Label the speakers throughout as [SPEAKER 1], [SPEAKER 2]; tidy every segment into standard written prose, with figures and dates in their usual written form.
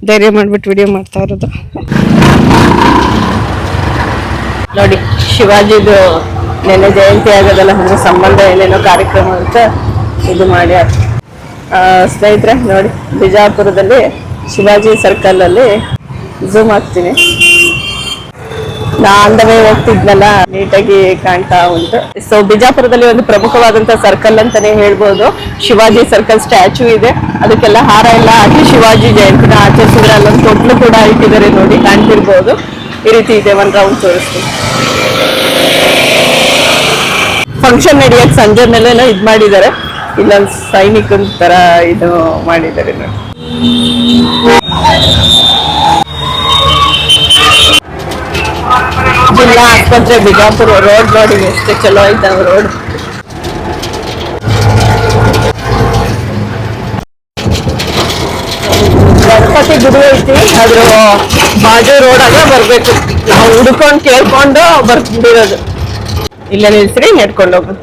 [SPEAKER 1] ಧೈರ್ಯ ಮಾಡ್ಬಿಟ್ಟು ವಿಡಿಯೋ ಮಾಡ್ತಾ ಇರೋದು. ನೋಡಿ ಶಿವಾಜಿದು ನೆನ್ನೆ ಜಯಂತಿ ಆಗೋದಲ್ಲ, ಅಂದ್ರೆ ಸಂಬಂಧ ಏನೇನೋ ಕಾರ್ಯಕ್ರಮ ಅಂತ ಇದು ಮಾಡಿ ಸ್ನೇಹಿತರೆ ನೋಡಿ ಬಿಜಾಪುರದಲ್ಲಿ ಶಿವಾಜಿ ಸರ್ಕಲ್ ಅಲ್ಲಿ ಝೂಮ್ ಆಗ್ತೀನಿ. ಅಂದವೇ ಹೋಗ್ತಿದ್ನಲ್ಲ, ನೀಟಾಗಿ ಕಾಣ್ತಾ ಉಂಟು. ಸೊ ಬಿಜಾಪುರದಲ್ಲಿ ಒಂದು ಪ್ರಮುಖವಾದಂತಹ ಸರ್ಕಲ್ ಅಂತಾನೆ ಹೇಳ್ಬೋದು. ಶಿವಾಜಿ ಸರ್ಕಲ್ ಸ್ಟ್ಯಾಚು ಇದೆ, ಅದಕ್ಕೆಲ್ಲ ಹಾರ ಎಲ್ಲ ಹಾಕಿ ಶಿವಾಜಿ ಜಯಂತಿನ ಆಚರಿಸಿದ್ರೆ ಅಲ್ಲೊಂದು ತೊಟ್ಲು ಕೂಡ ಇಟ್ಟಿದ್ದಾರೆ ನೋಡಿ, ಕಾಣ್ತಿರ್ಬೋದು. ಈ ರೀತಿ ಇದೆ, ಒಂದು ರೌಂಡ್ ತೋರಿಸ್ತೀನಿ. ಫಂಕ್ಷನ್ ನಡೆಯಕ್ಕೆ ಸಂಜೆನೆಲ್ಲ ಇದ್ ಮಾಡಿದ್ದಾರೆ, ಇಲ್ಲೊಂದು ಸೈನಿಕನ ತರ ಇದು ಮಾಡಿದ್ದಾರೆ ನೋಡಿ. ಜಿಲ್ಲಾ ಆಸ್ಪತ್ರೆ ಬಿಜಾಪುರ ರೋಡ್ ನೋಡಿ ಎಷ್ಟು ಚಲೋ ಐತೆ ರೋಡ್. ಗಣಪತಿ ಗುಡಿ ಐತಿ, ಅದ್ರ ಬಾಜು ರೋಡಾಗ ಬರ್ಬೇಕು. ನಾವು ಹುಡ್ಕೊಂಡು ಕೇಳ್ಕೊಂಡು ಬರ್ಬಿಡೋದು. ಇಲ್ಲ ನಿಲ್ಸ್ರಿ, ನಡ್ಕೊಂಡು ಹೋಗೋದು.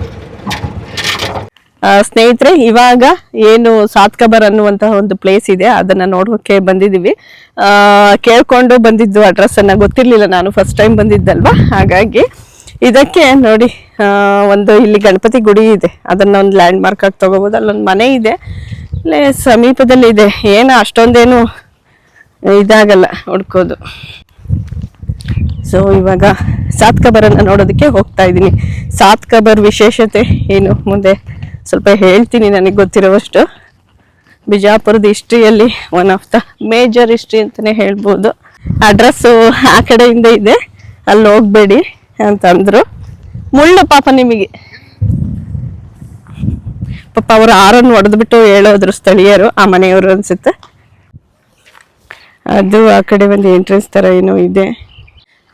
[SPEAKER 1] ಸ್ನೇಹಿತರೆ, ಇವಾಗ ಏನು ಸಾತ್ ಕಬರ್ ಅನ್ನುವಂತಹ ಒಂದು ಪ್ಲೇಸ್ ಇದೆ, ಅದನ್ನ ನೋಡೋಕೆ ಬಂದಿದೀವಿ. ಕೇಳ್ಕೊಂಡು ಬಂದಿದ್ದು, ಅಡ್ರೆಸ್ ಅನ್ನ ಗೊತ್ತಿರ್ಲಿಲ್ಲ, ನಾನು ಫಸ್ಟ್ ಟೈಮ್ ಬಂದಿದ್ದಲ್ವಾ, ಹಾಗಾಗಿ ಇದಕ್ಕೆ ನೋಡಿ ಒಂದು ಇಲ್ಲಿ ಗಣಪತಿ ಗುಡಿ ಇದೆ, ಅದನ್ನ ಒಂದು ಲ್ಯಾಂಡ್ ಮಾರ್ಕ್ ಆಗಿ ತಗೋಬಹುದು. ಅಲ್ಲೊಂದು ಮನೆ ಇದೆ, ಅಲ್ಲೇ ಸಮೀಪದಲ್ಲಿ ಇದೆ. ಏನು ಅಷ್ಟೊಂದೇನು ಇದಾಗಲ್ಲ ಹುಡ್ಕೋದು. ಸೊ ಇವಾಗ ಸಾತ್ ಕಬರ್ ಅನ್ನ ನೋಡೋದಕ್ಕೆ ಹೋಗ್ತಾ ಇದ್ದೀನಿ. ಸಾತ್ ಕಬರ್ ವಿಶೇಷತೆ ಏನು ಮುಂದೆ ಸ್ವಲ್ಪ ಹೇಳ್ತೀನಿ, ನನಗೆ ಗೊತ್ತಿರೋವಷ್ಟು. ಬಿಜಾಪುರದ ಹಿಸ್ಟ್ರಿಯಲ್ಲಿ one of the major history ಅಂತಾನೆ ಹೇಳ್ಬೋದು. ಅಡ್ರೆಸ್ಸು ಆ ಕಡೆಯಿಂದ ಇದೆ, ಅಲ್ಲಿ ಹೋಗ್ಬೇಡಿ ಅಂತಂದ್ರು. ಮುಳ್ಳು ಪಾಪ ನಿಮಗೆ, ಪಾಪ ಅವರು ಆರನ್ನು ಹೊಡೆದ್ಬಿಟ್ಟು ಹೇಳೋದ್ರು ಸ್ಥಳೀಯರು, ಆ ಮನೆಯವರು ಅನ್ಸುತ್ತೆ. ಅದು ಆ ಕಡೆ ಒಂದು ಎಂಟ್ರೆನ್ಸ್ ತರ ಏನೋ ಇದೆ,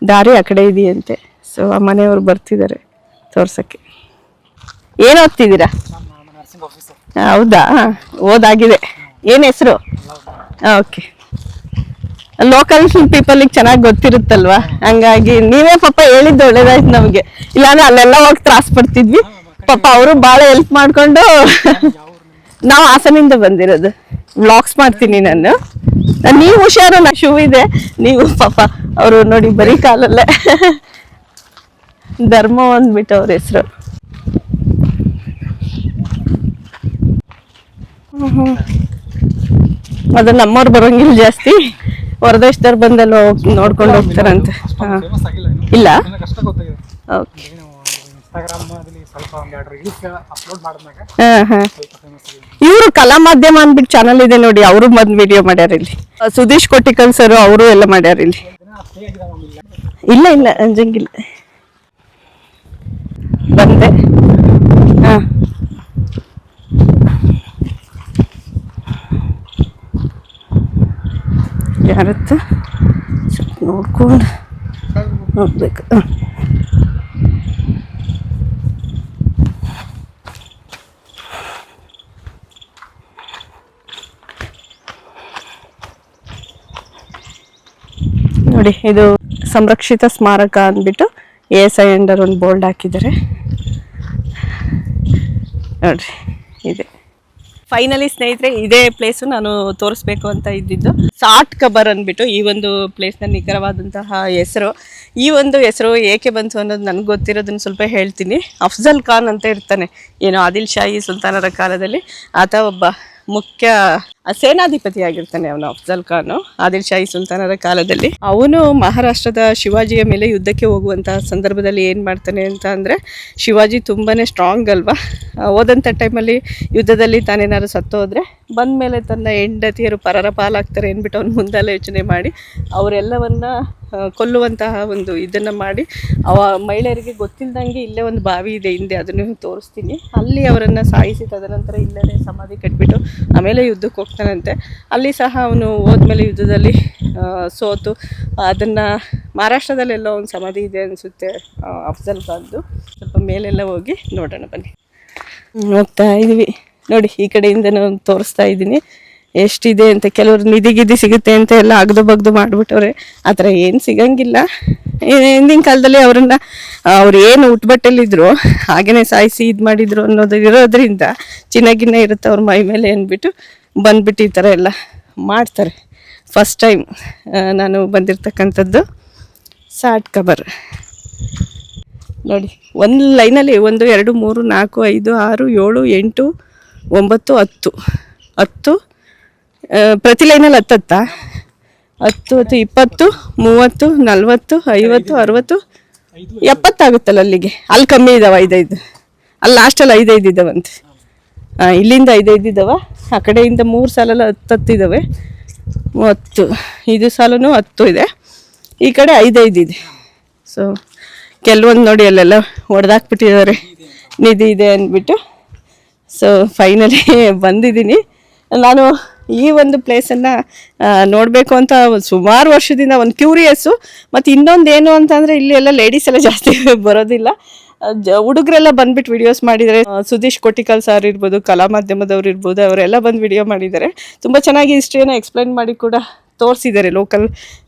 [SPEAKER 1] ದಾರಿ ಆ ಕಡೆ ಇದೆಯಂತೆ. ಸೊ ಆ ಮನೆಯವರು ಬರ್ತಿದ್ದಾರೆ ತೋರ್ಸಕ್ಕೆ. ಏನ್ ಓದ್ತಿದ್ದೀರಾ? ಹೌದಾ, ಓದಾಗಿದೆ. ಏನ್ ಹೆಸರು? ಓಕೆ, ಲೋಕಲ್ ಪೀಪಲ್ಗೆ ಚೆನ್ನಾಗಿ ಗೊತ್ತಿರುತ್ತಲ್ವಾ, ಹಂಗಾಗಿ ನೀವೇ ಪಾಪ ಹೇಳಿದ್ದು ಒಳ್ಳೇದಾಯ್ತು ನಮ್ಗೆ. ಇಲ್ಲಾಂದ್ರೆ ಅಲ್ಲೆಲ್ಲ ಹೋಗಿ ತ್ರಾಸ್ ಪಡ್ತಿದ್ವಿ. ಪಾಪ ಅವರು ಬಹಳ ಹೆಲ್ಪ್ ಮಾಡ್ಕೊಂಡು ನಾವು ಹಾಸನಿಂದ ಬಂದಿರೋದು. ವ್ಲಾಗ್ಸ್ ಮಾಡ್ತೀನಿ ನಾನು. ನೀವು ಹುಷಾರು, ನಾ ಶೂ ಇದೆ. ನೀವು ಪಾಪ ಅವರು ನೋಡಿ ಬರೀ ಕಾಲಲ್ಲೇ. ಧರ್ಮ ಅಂದ್ಬಿಟ್ಟು ಅವ್ರ ಹೆಸರು. ಅದು ನಮ್ಮವ್ರು ಬರೋಂಗಿಲ್ಲ ಜಾಸ್ತಿ, ಹೊರದೇಶದವ್ರು ಬಂದೆಲ್ಲ ನೋಡ್ಕೊಂಡು ಹೋಗ್ತಾರಂತೆ. ಇಲ್ಲ, ಇವರು ಕಲಾ ಮಾಧ್ಯಮ ಅಂದ್ಬಿಟ್ಟು ಚಾನಲ್ ಇದೆ ನೋಡಿ, ಅವರು ಬಂದ್ ವಿಡಿಯೋ ಮಾಡ್ಯಾರ ಇಲ್ಲಿ. ಸುದೀಶ್ ಕೊಟ್ಟಿಕಲ್ ಸರ್ ಅವರು ಎಲ್ಲ ಮಾಡ್ಯಾರ ಇಲ್ಲಿ. ಇಲ್ಲ ಇಲ್ಲ ಅಂಜಂಗಿಲ್ಲ, ಬಂದೆ. ಯಾರತ್ತ ಸ್ವಲ್ಪ ನೋಡ್ಕೊಂಡು ಹೋಗ್ಬೇಕು. ನೋಡಿ, ಇದು ಸಂರಕ್ಷಿತ ಸ್ಮಾರಕ ಅಂದ್ಬಿಟ್ಟು ASI ಅಂಡರ್ ಒಂದು ಬೋರ್ಡ್ ಹಾಕಿದ್ದಾರೆ ನೋಡ್ರಿ. ಇದೆ ಫೈನಲಿ ಸ್ನೇಹಿತರೆ, ಇದೇ ಪ್ಲೇಸು ನಾನು ತೋರಿಸ್ಬೇಕು ಅಂತ ಇದ್ದಿದ್ದು. ಸಾಟ್ ಕಬರ್ ಅಂದ್ಬಿಟ್ಟು ಈ ಒಂದು ಪ್ಲೇಸ್ನ ನಿಖರವಾದಂತಹ ಹೆಸರು. ಈ ಒಂದು ಹೆಸರು ಏಕೆ ಬಂತು ಅನ್ನೋದು ನನಗೆ ಗೊತ್ತಿರೋದನ್ನ ಸ್ವಲ್ಪ ಹೇಳ್ತೀನಿ. ಅಫ್ಜಲ್ ಖಾನ್ ಅಂತ ಇರ್ತಾನೆ, ಏನು ಆದಿಲ್ ಶಾಹಿ ಸುಲ್ತಾನರ ಕಾಲದಲ್ಲಿ ಆತ ಒಬ್ಬ ಮುಖ್ಯ ಸೇನಾಧಿಪತಿ ಆಗಿರ್ತಾನೆ ಅವನು. ಅಫ್ಜಲ್ ಖಾನ್ ಆದಿಲ್ ಶಾಹಿ ಸುಲ್ತಾನರ ಕಾಲದಲ್ಲಿ ಅವನು ಮಹಾರಾಷ್ಟ್ರದ ಶಿವಾಜಿಯ ಮೇಲೆ ಯುದ್ಧಕ್ಕೆ ಹೋಗುವಂತಹ ಸಂದರ್ಭದಲ್ಲಿ ಏನು ಮಾಡ್ತಾನೆ ಅಂತ ಅಂದರೆ, ಶಿವಾಜಿ ತುಂಬಾನೇ ಸ್ಟ್ರಾಂಗ್ ಅಲ್ವಾ, ಹೋದಂಥ ಟೈಮಲ್ಲಿ ಯುದ್ಧದಲ್ಲಿ ತಾನೇನಾದ್ರು ಸತ್ತೋದ್ರೆ ಬಂದ ಮೇಲೆ ತನ್ನ ಹೆಂಡತಿಯರು ಪರರ ಪಾಲಾಗ್ತಾರೆ ಅಂದ್ಬಿಟ್ಟು ಅವ್ನು ಮುಂದೆಲ್ಲ ಯೋಚನೆ ಮಾಡಿ ಅವರೆಲ್ಲವನ್ನ ಕೊಲ್ಲುವಂತಹ ಒಂದು ಇದನ್ನು ಮಾಡಿ, ಮಹಿಳೆಯರಿಗೆ ಗೊತ್ತಿಲ್ಲದಂಗೆ ಇಲ್ಲೇ ಒಂದು ಬಾವಿ ಇದೆ ಹಿಂದೆ, ಅದನ್ನು ತೋರಿಸ್ತೀನಿ. ಅಲ್ಲಿ ಅವರನ್ನು ಸಾಯಿಸಿ ತದನಂತರ ಇಲ್ಲೇ ಸಮಾಧಿ ಕಟ್ಬಿಟ್ಟು ಆಮೇಲೆ ಯುದ್ಧಕ್ಕೆ ಹೋಗ್ತಾನಂತೆ. ಅಲ್ಲಿ ಸಹ ಅವನು ಹೋದ್ಮೇಲೆ ಯುದ್ಧದಲ್ಲಿ ಸೋತು ಅದನ್ನು ಮಹಾರಾಷ್ಟ್ರದಲ್ಲೆಲ್ಲ ಒಂದು ಸಮಾಧಿ ಇದೆ ಅನಿಸುತ್ತೆ ಅಫ್ಜಲ್ ಖಾನ್ದು. ಸ್ವಲ್ಪ ಮೇಲೆಲ್ಲ ಹೋಗಿ ನೋಡೋಣ ಬನ್ನಿ. ಹೋಗ್ತಾ ಇದ್ವಿ ನೋಡಿ, ಈ ಕಡೆಯಿಂದ ನಾನು ತೋರಿಸ್ತಾ ಇದ್ದೀನಿ ಎಷ್ಟಿದೆ ಅಂತ. ಕೆಲವರು ನಿಧಿ ಸಿಗುತ್ತೆ ಅಂತ ಎಲ್ಲ ಅಗ್ದು ಬಗ್ದು ಮಾಡಿಬಿಟ್ಟವ್ರೆ, ಆ ಥರ ಏನು ಸಿಗಂಗಿಲ್ಲ. ಹಿಂದಿನ ಕಾಲದಲ್ಲಿ ಅವ್ರು ಏನು ಉಟ್ಬಟ್ಟೆಲಿದ್ರು ಹಾಗೇನೆ ಸಾಯಿಸಿ ಇದು ಮಾಡಿದ್ರು ಅನ್ನೋದು ಇರೋದ್ರಿಂದ ಚಿನ್ನ ಇರುತ್ತೆ ಅವ್ರ ಮೈ ಮೇಲೆ ಅಂದ್ಬಿಟ್ಟು ಬಂದ್ಬಿಟ್ಟು ಈ ಥರ ಎಲ್ಲ ಮಾಡ್ತಾರೆ. ಫಸ್ಟ್ ಟೈಮ್ ನಾನು ಬಂದಿರತಕ್ಕಂಥದ್ದು ಸಾಟ್ ಕಬರ್. ನೋಡಿ ಒಂದು ಲೈನಲ್ಲಿ 1 2 3 4 5 6 7 8 9 10 ಪ್ರತಿ ಲೈನಲ್ಲಿ 10 10 20 30 40 50 60 70 ಆಗುತ್ತಲ್ಲ ಅಲ್ಲಿಗೆ. ಅಲ್ಲಿ ಕಮ್ಮಿ ಇದ್ದಾವೆ 5 ಅಲ್ಲಿ ಲಾಸ್ಟಲ್ಲಿ 5 ಇದ್ದಾವಂತೆ. ಇಲ್ಲಿಂದ 5 ಇದ್ದಾವೆ, ಆ ಕಡೆಯಿಂದ 3 ಸಾಲಲ್ಲ 10 ಇದ್ದಾವೆ, 30 ಇದು ಸಾಲೂ 10 ಇದೆ, ಈ ಕಡೆ 5 ಇದೆ. ಸೊ ಕೆಲವೊಂದು ನೋಡಿ ಅಲ್ಲೆಲ್ಲ ಹೊಡೆದಾಕ್ಬಿಟ್ಟಿದ್ದಾರೆ ನಿಧಿ ಇದೆ ಅಂದ್ಬಿಟ್ಟು. ಸೊ ಫೈನಲಿ ಬಂದಿದ್ದೀನಿ. ನಾನು ಈ ಒಂದು ಪ್ಲೇಸನ್ನು ನೋಡಬೇಕು ಅಂತ ಸುಮಾರು ವರ್ಷದಿಂದ ಒಂದು ಕ್ಯೂರಿಯಸ್ಸು. ಮತ್ತು ಇನ್ನೊಂದು ಏನು ಅಂತಂದರೆ ಇಲ್ಲಿ ಎಲ್ಲ ಲೇಡೀಸ್ ಎಲ್ಲ ಜಾಸ್ತಿ ಬರೋದಿಲ್ಲ, ಹುಡುಗರೆಲ್ಲ ಬಂದ್ಬಿಟ್ಟು ವಿಡಿಯೋಸ್ ಮಾಡಿದ್ದಾರೆ. ಸುದೀಶ್ ಕೊಟ್ಟಿಕಲ್ ಸರ್ ಇರ್ಬೋದು, ಕಲಾ ಮಾಧ್ಯಮದವ್ರು ಇರ್ಬೋದು, ಅವರೆಲ್ಲ ಬಂದು ವಿಡಿಯೋ ಮಾಡಿದ್ದಾರೆ. ತುಂಬ ಚೆನ್ನಾಗಿ ಹಿಸ್ಟ್ರಿಯನ್ನು ಎಕ್ಸ್ಪ್ಲೈನ್ ಮಾಡಿ ಕೂಡ ತೋರಿಸಿದ್ದಾರೆ ಲೋಕಲ್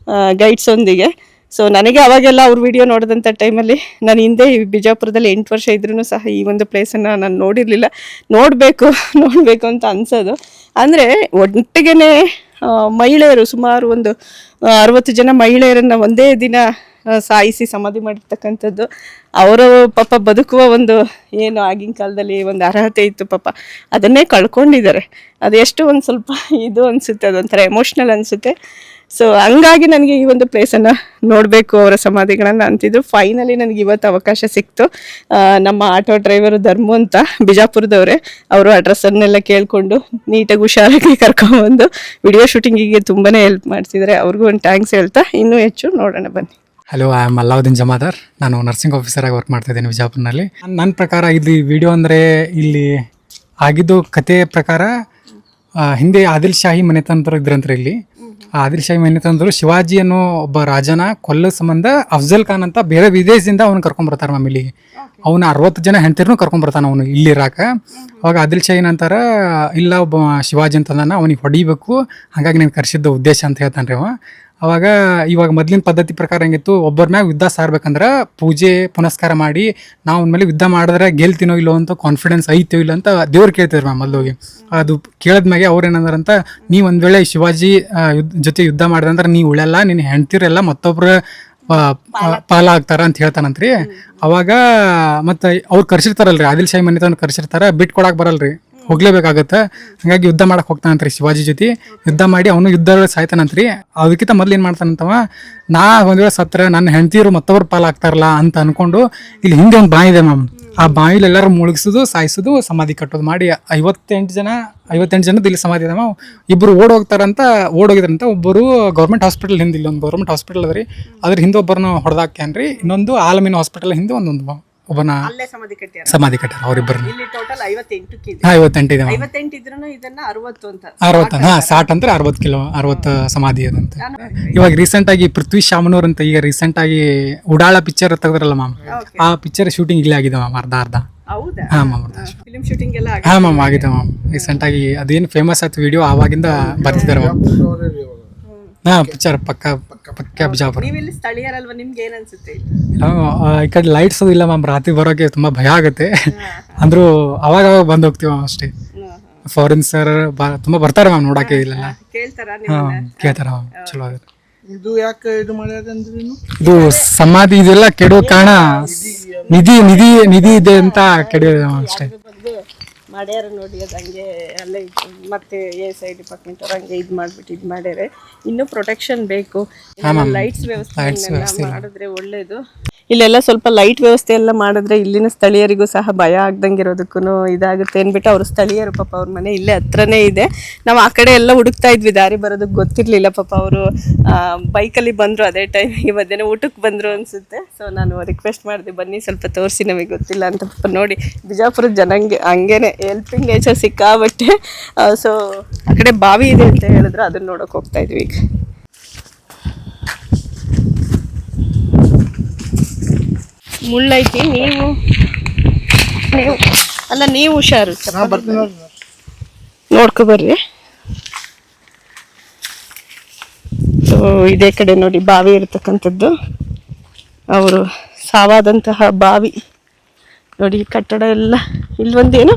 [SPEAKER 1] ಗೈಡ್ಸೊಂದಿಗೆ. ಸೊ ನನಗೆ ಅವಾಗೆಲ್ಲ ಅವ್ರ ವಿಡಿಯೋ ನೋಡಿದಂಥ ಟೈಮಲ್ಲಿ ನಾನು ಹಿಂದೆ ಬಿಜಾಪುರದಲ್ಲಿ 8 ವರ್ಷ ಇದ್ರೂ ಸಹ ಈ ಒಂದು ಪ್ಲೇಸನ್ನು ನಾನು ನೋಡಿರಲಿಲ್ಲ. ನೋಡಬೇಕು ಅಂತ ಅನ್ಸೋದು. ಅಂದರೆ ಒಟ್ಟಿಗೆ ಮಹಿಳೆಯರು ಸುಮಾರು ಒಂದು 60 ಜನ ಮಹಿಳೆಯರನ್ನು ಒಂದೇ ದಿನ ಸಾಯಿಸಿ ಸಮಾಧಿ ಮಾಡಿರ್ತಕ್ಕಂಥದ್ದು. ಅವರು ಪಾಪ ಬದುಕುವ ಒಂದು ಏನು ಆಗಿನ ಕಾಲದಲ್ಲಿ ಒಂದು ಅರ್ಹತೆ ಇತ್ತು ಪಾಪ, ಅದನ್ನೇ ಕಳ್ಕೊಂಡಿದ್ದಾರೆ. ಅದೆಷ್ಟು ಒಂದು ಸ್ವಲ್ಪ ಇದು ಅನಿಸುತ್ತೆ, ಅದೊಂಥರ ಎಮೋಷ್ನಲ್ ಅನಿಸುತ್ತೆ. ಸೊ ಹಂಗಾಗಿ ನನಗೆ ಈ ಒಂದು ಪ್ಲೇಸನ್ನು ನೋಡಬೇಕು, ಅವರ ಸಮಾಧಿಗಳನ್ನು ಅಂತಿದ್ರು. ಫೈನಲಿ ನನಗೆ ಇವತ್ತು ಅವಕಾಶ ಸಿಕ್ತು. ನಮ್ಮ ಆಟೋ ಡ್ರೈವರು ಧರ್ಮು ಅಂತ ಬಿಜಾಪುರದವರೇ, ಅವರು ಅಡ್ರೆಸ್ಸನ್ನೆಲ್ಲ ಕೇಳಿಕೊಂಡು ನೀಟಾಗಿ ಹುಷಾರಾಗಿ ಕರ್ಕೊಂಡ್ಬಂದು ವಿಡಿಯೋ ಶೂಟಿಂಗಿಗೆ ತುಂಬಾ ಹೆಲ್ಪ್ ಮಾಡ್ತಿದ್ದಾರೆ. ಅವ್ರಿಗೂ ಒಂದು ಥ್ಯಾಂಕ್ಸ್ ಹೇಳ್ತಾ ಇನ್ನೂ ಹೆಚ್ಚು ನೋಡೋಣ ಬನ್ನಿ.
[SPEAKER 2] Hello, I am Alauddin Jamadar. ನಾನು ನರ್ಸಿಂಗ್ ಆಫೀಸರಾಗಿ ವರ್ಕ್ ಮಾಡ್ತಾಯಿದ್ದೀನಿ ವಿಜಯಪುರನಲ್ಲಿ. ನನ್ನ ಪ್ರಕಾರ ಇದು ವಿಡಿಯೋ ಅಂದರೆ ಇಲ್ಲಿ ಆಗಿದ್ದು ಕತೆ ಪ್ರಕಾರ ಹಿಂದೆ ಆದಿಲ್ ಶಾಹಿ ಮನೆತನರು ಇದ್ರಂತಾರೆ ಇಲ್ಲಿ. ಆದಿಲ್ ಶಾಹಿ ಮನೆತನರು ಶಿವಾಜಿ ಅನ್ನೋ ಒಬ್ಬ ರಾಜನ ಕೊಲ್ಲೋ ಸಂಬಂಧ ಅಫ್ಜಲ್ ಖಾನ್ ಅಂತ ಬೇರೆ ವಿದೇಶದಿಂದ ಅವ್ನು ಕರ್ಕೊಂಡ್ಬರ್ತಾರೆ ಮ್ಯಾಮ್ ಇಲ್ಲಿಗೆ. ಅವನು 60 ಜನ ಹೆಂಡತಿರ್ನು ಕರ್ಕೊಂಡ್ಬರ್ತಾನೆ ಅವನು ಇಲ್ಲಿ ಇರಾಕ. ಅವಾಗ ಆದಿಲ್ ಶಾಹಿ ನಂತರ ಇಲ್ಲ ಒಬ್ಬ ಶಿವಾಜಿ ಅಂತಂದಾನ, ಅವನಿಗೆ ಹೊಡಿಬೇಕು, ಹಾಗಾಗಿ ನಾನು ಕರೆಸಿದ್ದ ಉದ್ದೇಶ ಅಂತ ಹೇಳ್ತಾನೆ ರೀ ಅವ. ಅವಾಗ ಇವಾಗ ಮೊದಲಿನ ಪದ್ಧತಿ ಪ್ರಕಾರ ಹೆಂಗಿತ್ತು, ಒಬ್ಬರ ಮ್ಯಾಗ ಯುದ್ಧ ಸಾರ್ಬೇಕಂದ್ರೆ ಪೂಜೆ ಪುನಸ್ಕಾರ ಮಾಡಿ ನಾವು ಅವ್ನ ಮೇಲೆ ಯುದ್ಧ ಮಾಡಿದ್ರೆ ಗೆಲ್ತೀನೋ ಇಲ್ಲೋ ಅಂತ ಕಾನ್ಫಿಡೆನ್ಸ್ ಐತೋ ಇಲ್ಲ ಅಂತ ದೇವ್ರು ಕೇಳ್ತಿದ್ರು ಮ್ಯಾಮ್ ಮೊದಲೋಗಿ. ಅದು ಕೇಳಿದ್ಮ್ಯಾಗೆ ಅವ್ರು ಏನಂದ್ರಂತ, ನೀವು ಒಂದು ವೇಳೆ ಶಿವಾಜಿ ಜೊತೆ ಯುದ್ಧ ಮಾಡಿದಂದ್ರೆ ನೀವು ಉಳೆಲ್ಲ, ನಿನ್ನ ಹೆಂಡ್ತಿರೆಲ್ಲ ಮತ್ತೊಬ್ರ ಪಾಲ ಆಗ್ತಾರ ಅಂತ ಹೇಳ್ತಾನಂತ್ರಿ. ಅವಾಗ ಮತ್ತು ಅವ್ರು ಕರ್ಸಿರ್ತಾರಲ್ರಿ, ಆದಿಲ್ ಶಾಹಿ ಮನೆತನ ಕರ್ಸಿರ್ತಾರ, ಬಿಟ್ಟು ಕೊಡಕ್ಕೆ ಬರಲ್ರಿ, ಹೋಗ್ಲೇಬೇಕಾಗತ್ತೆ. ಹಾಗಾಗಿ ಯುದ್ಧ ಮಾಡಕ್ಕೆ ಹೋಗ್ತಾನಂತ್ರಿ ಶಿವಾಜಿ ಜೊತೆ. ಯುದ್ಧ ಮಾಡಿ ಅವನು ಯುದ್ಧ ಸಾಯ್ತಾನಂತ್ರಿ. ಅದಕ್ಕಿಂತ ಮೊದಲು ಏನು ಮಾಡ್ತಾನಂತವ, ನಾ ಒಂದು ವೇಳೆ ಸತ್ರ ನನ್ನ ಹೆಂಡತಿಯರು ಮತ್ತೊಬ್ಬರು ಪಾಲಾಗ್ತಾರಲ್ಲ ಅಂತ ಅನ್ಕೊಂಡು ಇಲ್ಲಿ ಹಿಂದೆ ಒಂದು ಬಾವಿ ಇದೆ ಮ್ಯಾಮ್, ಆ ಬಾವಿಲಿ ಎಲ್ಲರೂ ಮುಳುಗಿಸೋದು, ಸಾಯಿಸೋದು, ಸಮಾಧಿ ಕಟ್ಟೋದು ಮಾಡಿ 58 ಜನದ ಇಲ್ಲಿ ಸಮಾಧಿ ಇದೆ ಮ್ಯಾಮ್. ಇಬ್ಬರು ಓಡೋಗಿದ್ರಂತ. ಒಬ್ಬರು ಗೌರ್ಮೆಂಟ್ ಹಾಸ್ಪಿಟಲ್ ಹಿಂದೆ, ಇಲ್ಲೊಂದು ಗೌರ್ಮೆಂಟ್ ಹಾಸ್ಪಿಟಲ್ ಅದ ರೀ, ಅದ್ರ ಹಿಂದೆ ಒಬ್ಬರನ್ನ ಹೊಡೆದಾಕ್ಯಾನ್ರಿ. ಇನ್ನೊಂದು ಆಲಮೀನ್ ಹಾಸ್ಪಿಟಲ್ ಹಿಂದೆ ಒಬ್ಬನ ಸಮಾಧಿ ಕಟ್ಟಾರ ಅವರಿಬ್ಬರನ್ನ. 58 ಇದೆ 60 ಸಾಟ್ ಅಂದ್ರೆ 60 ಸಮಾಧಿ ಅದಂತ. ಇವಾಗ ರೀಸೆಂಟ್ ಆಗಿ ಪೃಥ್ವಿ ಶಾಮನೂರ್ ಅಂತ ಈಗ ರೀಸೆಂಟ್ ಆಗಿ ಉಡಾಳ ಪಿಕ್ಚರ್ ತೆಗೆದ್ರಲ್ಲ ಮ್ಯಾಮ್, ಆ ಪಿಕ್ಚರ್ ಶೂಟಿಂಗ್ ಇಲ್ಲೇ ಆಗಿದೆ ಮ್ಯಾಮ್ ಅರ್ಧ. ಹಾ ಮ್ಯಾಮ್ ಆಗಿದೆ ಮ್ಯಾಮ್. ರೀಸೆಂಟ್ ಆಗಿ ಅದೇನು ಫೇಮಸ್ ಆಯ್ತು ವಿಡಿಯೋ, ಆವಾಗಿಂದ ಬರ್ತಿದ್ದಾರೆ ಮ್ಯಾಮ್. ಪಿಕ್ಚರ್ ಪಕ್ಕ ಬಿಜಾಪುರ. ಈ ಕಡೆ ಲೈಟ್ಸ್ ಇಲ್ಲ ಮ್ಯಾಮ್, ರಾತ್ರಿ ಬರೋಕೆ ತುಂಬಾ ಭಯ ಆಗುತ್ತೆ. ಅಂದ್ರೂ ಅವಾಗ ಬಂದು ಹೋಗ್ತೀವಿ ಮ್ಯಾಮ್ ಅಷ್ಟೇ. ಫಾರಿನ್ ಸರ್ ತುಂಬಾ ಬರ್ತಾರೆ ಮ್ಯಾಮ್ ನೋಡಕ್ಕೆ, ಇಲ್ಲೆಲ್ಲ ಕೇಳ್ತಾರ ಮ್ಯಾಮ್. ಚಲೋ ಆಗುತ್ತೆ. ಇದು ಸಮಾಧಿ ಇದೆಲ್ಲ ಕೆಡೋ ಕಾರಣ ನಿಧಿ ಇದೆ ಅಂತ ಕೆಡಿಯೋದು ಅಷ್ಟೇ.
[SPEAKER 1] ಮಾಡ್ಯಾರ ನೋಡಿ, ಅದು ಹಂಗೆ ಅಲ್ಲೇ ಮತ್ತೆ ASI ಡಿಪಾರ್ಟ್ಮೆಂಟ್ ಅವ್ರು ಹಂಗೆ ಇದು ಮಾಡ್ಯಾರೆ. ಇನ್ನೂ ಪ್ರೊಟೆಕ್ಷನ್ ಬೇಕು, ಲೈಟ್ಸ್ ವ್ಯವಸ್ಥೆ ಮಾಡಿದ್ರೆ ಒಳ್ಳೇದು. ಇಲ್ಲೆಲ್ಲ ಸ್ವಲ್ಪ ಲೈಟ್ ವ್ಯವಸ್ಥೆ ಎಲ್ಲ ಮಾಡಿದ್ರೆ ಇಲ್ಲಿನ ಸ್ಥಳೀಯರಿಗೂ ಸಹ ಭಯ ಆಗ್ದಂಗೆ ಇರೋದಕ್ಕೂ ಇದಾಗುತ್ತೆ ಅಂದ್ಬಿಟ್ಟು ಅವರು ಸ್ಥಳೀಯರು ಪಾಪ ಅವ್ರ ಮನೆ ಇಲ್ಲೇ ಹತ್ರನೇ ಇದೆ. ನಾವು ಆ ಕಡೆ ಎಲ್ಲ ಹುಡುಕ್ತಾ ಇದ್ವಿ, ದಾರಿ ಬರೋದಕ್ಕೆ ಗೊತ್ತಿರಲಿಲ್ಲ. ಪಾಪ ಅವರು ಬೈಕಲ್ಲಿ ಬಂದರು, ಅದೇ ಟೈಮಿಗೆ ಮಧ್ಯಾಹ್ನ ಊಟಕ್ಕೆ ಬಂದರು ಅನಿಸುತ್ತೆ. ಸೊ ನಾನು ರಿಕ್ವೆಸ್ಟ್ ಮಾಡಿದೆ, ಬನ್ನಿ ಸ್ವಲ್ಪ ತೋರಿಸಿ, ನಮಗೆ ಗೊತ್ತಿಲ್ಲ ಅಂತ. ಪಾಪ ನೋಡಿ ಬಿಜಾಪುರದ ಜನಂಗೆ ಹಂಗೇನೆ ಹೆಲ್ಪಿಂಗ್ ನೇಚರ್ ಸಿಕ್ಕಾಬಟ್ಟೆ. ಸೊ ಆ ಕಡೆ ಬಾವಿ ಇದೆ ಅಂತ ಹೇಳಿದ್ರು, ಅದನ್ನ ನೋಡೋಕೆ ಹೋಗ್ತಾ ಇದ್ವಿ ಈಗ. ಮುಳ್ಳೈತಿ, ನೀವು ಹುಷಾರು, ನೋಡ್ಕೊ ಬರ್ರಿ. ಸೊ ಇದೇ ಕಡೆ ನೋಡಿ ಬಾವಿ ಇರ್ತಕ್ಕಂಥದ್ದು, ಅವರು ಸಾವಾದಂತಹ ಬಾವಿ ನೋಡಿ. ಕಟ್ಟಡ ಎಲ್ಲ ಇಲ್ಲೊಂದೇನು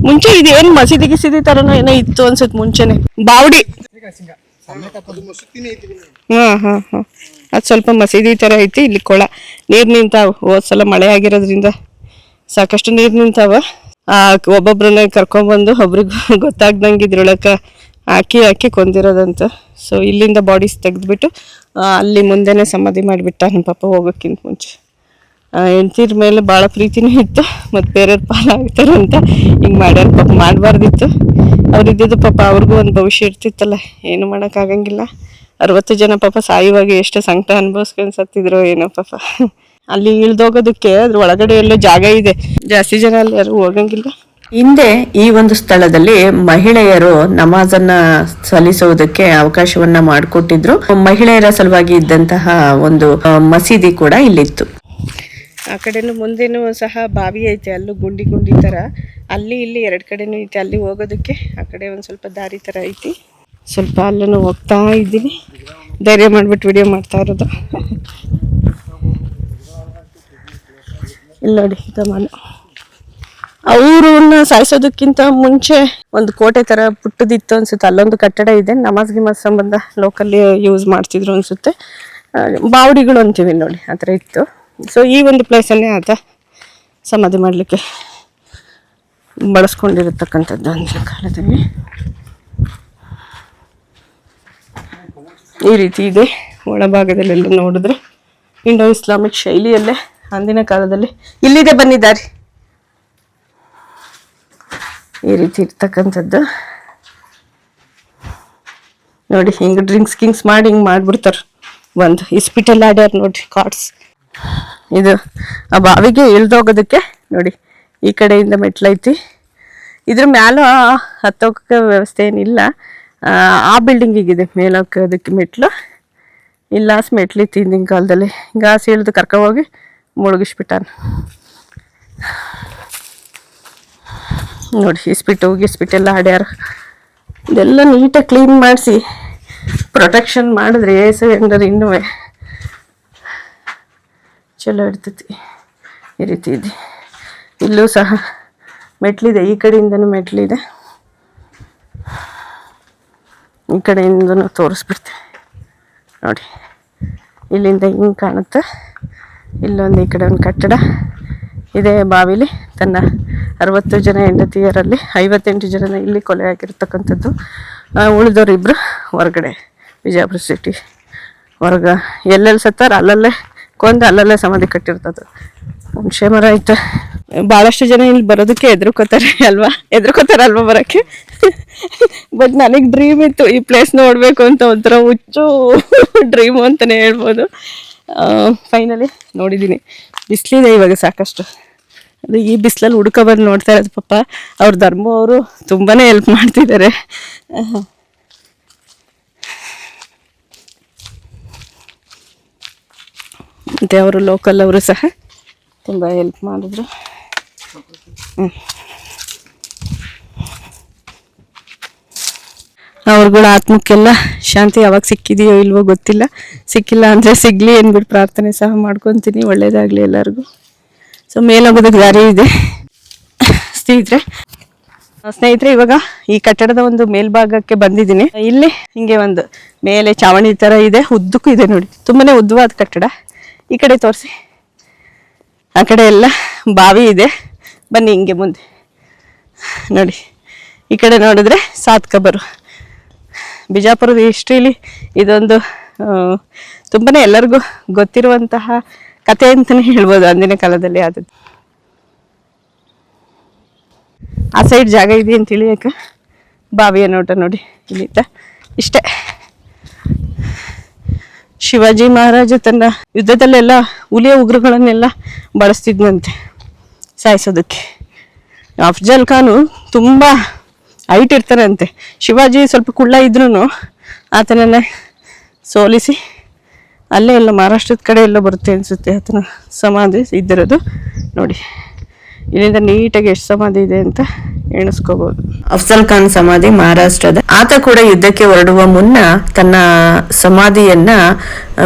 [SPEAKER 1] ಮುಂಚೆ ಇದೇನು ಮಸೀದಿ ಗಿಸಿದಿ ತರನೋ ಏನೋ ಇತ್ತು ಅನ್ಸುತ್ತೆ ಮುಂಚೆನೆ. ಬಾವಡಿ ಅದು ಸ್ವಲ್ಪ ಮಸೀದಿ ಥರ ಐತಿ. ಇಲ್ಲಿ ಕೊಳ ನೀರು ನಿಂತಾವ. ಹೋದ್ಸಲ ಮಳೆ ಆಗಿರೋದ್ರಿಂದ ಸಾಕಷ್ಟು ನೀರು ನಿಂತಾವ. ಒಬ್ಬೊಬ್ರನ್ನ ಕರ್ಕೊಂಡ್ಬಂದು ಒಬ್ರಿಗೆ ಗೊತ್ತಾಗ್ದಂಗೆ ಇದ್ರೊಳಗೆ ಹಾಕಿ ಕೊಂದಿರೋದಂತ. ಸೊ ಇಲ್ಲಿಂದ ಬಾಡೀಸ್ ತೆಗೆದ್ಬಿಟ್ಟು ಅಲ್ಲಿ ಮುಂದೆನೇ ಸಮಾಧಿ ಮಾಡಿಬಿಟ್ಟ ನಮ್ಮ ಪಾಪ ಹೋಗೋಕ್ಕಿಂತ ಮುಂಚೆ. ಹೆಂಡ್ತಿರ ಮೇಲೆ ಭಾಳ ಪ್ರೀತಿನೂ ಇತ್ತು, ಮತ್ತು ಬೇರೆಯವ್ರ ಪಾಲ ಆಗ್ತಾರಂತ ಹಿಂಗೆ ಮಾಡ್ಯಾರ. ಪಾಪ ಮಾಡಬಾರ್ದಿತ್ತು. ಅವ್ರಿದ್ದು ಪಾಪ ಅವ್ರಿಗೂ ಒಂದು ಭವಿಷ್ಯ ಇರ್ತಿತ್ತಲ್ಲ, ಏನು ಮಾಡೋಕ್ಕಾಗಂಗಿಲ್ಲ. 60 ಜನ ಪಾಪ ಸಾಯುವಾಗ ಎಷ್ಟು ಸಂಕಟ ಅನುಭವಿಸ್ಕೊಂಡು ಸತ್ತಿದ್ರು ಏನೋ ಪಾಪ. ಅಲ್ಲಿ ಇಳ್ದೋಗೋದಕ್ಕೆ ಅದ್ರ ಒಳಗಡೆ ಎಲ್ಲೋ ಜಾಗ ಇದೆ, ಜಾಸ್ತಿ ಜನ ಅಲ್ಲಿ ಯಾರು ಹೋಗಂಗಿಲ್ಲ. ಹಿಂದೆ ಈ ಒಂದು ಸ್ಥಳದಲ್ಲಿ ಮಹಿಳೆಯರು ನಮಾಜನ್ನ ಸಲ್ಲಿಸುವುದಕ್ಕೆ ಅವಕಾಶವನ್ನ ಮಾಡಿಕೊಟ್ಟಿದ್ರು. ಮಹಿಳೆಯರ ಸಲುವಾಗಿ ಇದ್ದಂತಹ ಒಂದು ಮಸೀದಿ ಕೂಡ ಇಲ್ಲಿತ್ತು. ಆ ಕಡೆನೂ ಮುಂದೆನೂ ಸಹ ಬಾವಿ ಐತೆ, ಅಲ್ಲೂ ಗುಂಡಿ ಥರ. ಅಲ್ಲಿ ಇಲ್ಲಿ 2 ಕಡೆನೂ ಐತೆ. ಅಲ್ಲಿ ಹೋಗೋದಕ್ಕೆ ಆ ಕಡೆ ಒಂದು ಸ್ವಲ್ಪ ದಾರಿ ಥರ ಐತಿ. ಸ್ವಲ್ಪ ಅಲ್ಲೂ ಹೋಗ್ತಾ ಇದ್ದೀನಿ, ಧೈರ್ಯ ಮಾಡಿಬಿಟ್ಟು ವಿಡಿಯೋ ಮಾಡ್ತಾ ಇರೋದು. ಇಲ್ಲ ನೋಡಿ ಕಮಾನು. ಅವ್ರನ್ನ ಸಾಯಿಸೋದಕ್ಕಿಂತ ಮುಂಚೆ ಒಂದು ಕೋಟೆ ಥರ ಪುಟ್ಟದಿತ್ತು ಅನ್ಸುತ್ತೆ. ಅಲ್ಲೊಂದು ಕಟ್ಟಡ ಇದೆ, ನಮಾಜ್ ಗಿಮಾಜ್ ಸಂಬಂಧ ಲೋಕಲ್ಲಿ ಯೂಸ್ ಮಾಡ್ತಿದ್ರು ಅನ್ಸುತ್ತೆ. ಬಾವಡಿಗಳು ಅಂತೀವಿ ನೋಡಿ, ಆ ಥರ ಇತ್ತು. ಸೊ ಈ ಒಂದು ಪ್ಲೇಸನ್ನೇ ಆತ ಸಮಾಧಿ ಮಾಡಲಿಕ್ಕೆ ಬಳಸ್ಕೊಂಡಿರತಕ್ಕಂಥದ್ದು ಅಂದಿನ ಕಾಲದಲ್ಲಿ. ಈ ರೀತಿ ಇದೆ ಒಳಭಾಗದಲ್ಲೆಲ್ಲ ನೋಡಿದ್ರೆ ಇಂಡೋ ಇಸ್ಲಾಮಿಕ್ ಶೈಲಿಯಲ್ಲೇ ಅಂದಿನ ಕಾಲದಲ್ಲಿ ಇಲ್ಲಿದೆ ಬಂದಿದ್ದಾರೆ. ಈ ರೀತಿ ಇರ್ತಕ್ಕಂಥದ್ದು ನೋಡಿ. ಹಿಂಗೆ ಡ್ರಿಂಕ್ಸ್ ಮಾಡಿ ಹಿಂಗೆ ಮಾಡಿಬಿಡ್ತಾರೆ. ಒಂದು ಇಸ್ಪಿಟಲ್ ಆಡ್ಯಾರ ನೋಡ್ರಿ, ಕಾರ್ಡ್ಸ್. ಇದು ಆ ಬಾವಿಗೆ ಇಳ್ದೋಗೋದಕ್ಕೆ ನೋಡಿ, ಈ ಕಡೆಯಿಂದ ಮೆಟ್ಲೈತಿ. ಇದ್ರ ಮ್ಯಾಲ ಹತ್ತೋಕ್ಕೆ ವ್ಯವಸ್ಥೆ ಏನಿಲ್ಲ. ಆ ಬಿಲ್ಡಿಂಗಿಗಿದೆ ಮೇಲೋಗೋದಕ್ಕೆ ಮೆಟ್ಲು. ಇಲ್ಲಾಸ್ ಮೆಟ್ಲಿತ್ತು ಹಿಂದಿನ ಕಾಲದಲ್ಲಿ. ಗಾಸ್ ಇಳಿದು ಕರ್ಕೊಂಡೋಗಿ ಮುಳುಗಿಸ್ಬಿಟ್ಟಾನ ನೋಡಿ. ಇಸ್ಪಿಟ್ಟೆಲ್ಲ ಆಡ್ಯಾರ. ಇದೆಲ್ಲ ನೀಟಾಗಿ ಕ್ಲೀನ್ ಮಾಡಿಸಿ ಪ್ರೊಟೆಕ್ಷನ್ ಮಾಡಿದ್ರೆ ಏನಾರು ಇನ್ನೂ ಚಲೋ ಇರ್ತೈತಿ. ಈ ರೀತಿ ಇದೆ. ಇಲ್ಲೂ ಸಹ ಮೆಟ್ಲಿದೆ, ಈ ಕಡೆಯಿಂದನೂ ಮೆಟ್ಲಿದೆ. ಈ ಕಡೆಯಿಂದನೂ ತೋರಿಸ್ಬಿಡ್ತೀನಿ ನೋಡಿ. ಇಲ್ಲಿಂದ ಹಿಂಗೆ ಕಾಣುತ್ತೆ. ಇಲ್ಲೊಂದು ಈ ಕಡೆ ಒಂದು ಕಟ್ಟಡ ಇದೆ. ಬಾವಿಲಿ ತನ್ನ 60 ಜನ ಹೆಂಡತಿಯರಲ್ಲಿ 58 ಜನ ಇಲ್ಲಿ ಕೊಲೆ ಆಗಿರ್ತಕ್ಕಂಥದ್ದು. ಉಳಿದವರಿಬ್ಬರು ಹೊರಗಡೆ ವಿಜಯಪುರ ಸಿಟಿ ಹೊರಗೆ ಎಲ್ಲೆಲ್ಲಿ ಸತ್ತಾರ ಅಲ್ಲಲ್ಲೇ ಕೊಂದು ಅಲ್ಲಲ್ಲೇ ಸಮಾಧಿ ಕಟ್ಟಿರ್ತದೆ. ಹುಣಸೆ ಮರ ಐತೆ. ಭಾಳಷ್ಟು ಜನ ಇಲ್ಲಿ ಬರೋದಕ್ಕೆ ಹೆದರ್ಕೋತಾರಲ್ವಾ ಬರೋಕ್ಕೆ. ಬಟ್ ನನಗೆ ಡ್ರೀಮ್ ಇತ್ತು ಈ ಪ್ಲೇಸ್ ನೋಡಬೇಕು ಅಂತ, ಒಂಥರ ಹುಚ್ಚು ಡ್ರೀಮು ಅಂತಲೇ ಹೇಳ್ಬೋದು. ಫೈನಲಿ ನೋಡಿದ್ದೀನಿ. ಬಿಸಿಲಿದೆ ಇವಾಗ ಸಾಕಷ್ಟು. ಅದು ಈ ಬಿಸಿಲಲ್ಲಿ ಬಂದು ನೋಡ್ತಾ ಇರೋದು ಪಾಪ. ಅವ್ರ ಧರ್ಮ ಅವರು ತುಂಬಾ ಹೆಲ್ಪ್ ಮಾಡ್ತಿದ್ದಾರೆ. ಮತ್ತು ಅವರು ಲೋಕಲ್ ಅವರು ಸಹ ತುಂಬ ಹೆಲ್ಪ್ ಮಾಡಿದ್ರು. ಅವ್ರುಗಳ ಆತ್ಮಕ್ಕೆಲ್ಲ ಶಾಂತಿ ಯಾವಾಗ ಸಿಕ್ಕಿದೆಯೋ ಇಲ್ವೋ ಗೊತ್ತಿಲ್ಲ. ಸಿಕ್ಕಿಲ್ಲ ಅಂದರೆ ಸಿಗಲಿ ಅಂದ್ಬಿಟ್ಟು ಪ್ರಾರ್ಥನೆ ಸಹ ಮಾಡ್ಕೊತೀನಿ, ಒಳ್ಳೇದಾಗಲಿ ಎಲ್ಲರಿಗೂ. ಸೊ ಮೇಲೋಗೋದಕ್ಕೆ ದಾರಿ ಇದೆ ಸ್ನೇಹಿತರೆ. ಇವಾಗ ಈ ಕಟ್ಟಡದ ಒಂದು ಮೇಲ್ಭಾಗಕ್ಕೆ ಬಂದಿದ್ದೀನಿ. ಇಲ್ಲಿ ಹಿಂಗೆ ಒಂದು ಮೇಲೆ ಚಾವಣಿ ಥರ ಇದೆ, ಉದ್ದಕ್ಕೂ ಇದೆ ನೋಡಿ. ತುಂಬಾ ಉದ್ದವಾದ ಕಟ್ಟಡ. ಈ ಕಡೆ ತೋರಿಸಿ. ಆ ಕಡೆ ಎಲ್ಲ ಬಾವಿ ಇದೆ. ಬನ್ನಿ ಹಿಂಗೆ ಮುಂದೆ ನೋಡಿ. ಈ ಕಡೆ ನೋಡಿದ್ರೆ ಸಾತ್ ಕಬರು. ಬಿಜಾಪುರದ ಹಿಸ್ಟ್ರಿಲಿ ಇದೊಂದು ತುಂಬಾ ಎಲ್ಲರಿಗೂ ಗೊತ್ತಿರುವಂತಹ ಕತೆ ಅಂತಲೇ ಹೇಳ್ಬೋದು, ಅಂದಿನ ಕಾಲದಲ್ಲಿ ಆದದ್ದು. ಆ ಸೈಡ್ ಜಾಗ ಇದೆ ಅಂತ ತಿಳಿಯಕ್ಕೆ ಬಾವಿಯ ನೋಟ ನೋಡಿ ಇಲ್ಲಿಂದ ಇಷ್ಟೇ. ಶಿವಾಜಿ ಮಹಾರಾಜ ತನ್ನ ಯುದ್ಧದಲ್ಲೆಲ್ಲ ಹುಲಿಯ ಉಗ್ರಗಳನ್ನೆಲ್ಲ ಬಳಸ್ತಿದ್ನಂತೆ ಸಾಯಿಸೋದಕ್ಕೆ. ಅಫ್ಜಲ್ ಖಾನು ತುಂಬ ಹೈಟ್ ಇರ್ತಾರಂತೆ. ಶಿವಾಜಿ ಸ್ವಲ್ಪ ಕುಳ್ಳ ಇದ್ರೂ ಆತನನ್ನ ಸೋಲಿಸಿ ಅಲ್ಲೇ ಎಲ್ಲ ಮಹಾರಾಷ್ಟ್ರದ ಕಡೆ ಎಲ್ಲ ಬರುತ್ತೆ ಅನಿಸುತ್ತೆ ಆತನ ಸಮಾಧಿ ಇದ್ದಿರೋದು ನೋಡಿ. ಇಲ್ಲಿಂದ ನೀಟಾಗಿ ಎಷ್ಟು ಸಮಾಧಿ ಇದೆ ಅಂತ ಎಣಿಸ್ಕೋಬಹುದು. ಅಫ್ಜಲ್ ಖಾನ್ ಸಮಾಧಿ ಮಹಾರಾಷ್ಟ್ರದ. ಆತ ಕೂಡ ಯುದ್ಧಕ್ಕೆ ಹೊರಡುವ ಮುನ್ನ ತನ್ನ ಸಮಾಧಿಯನ್ನ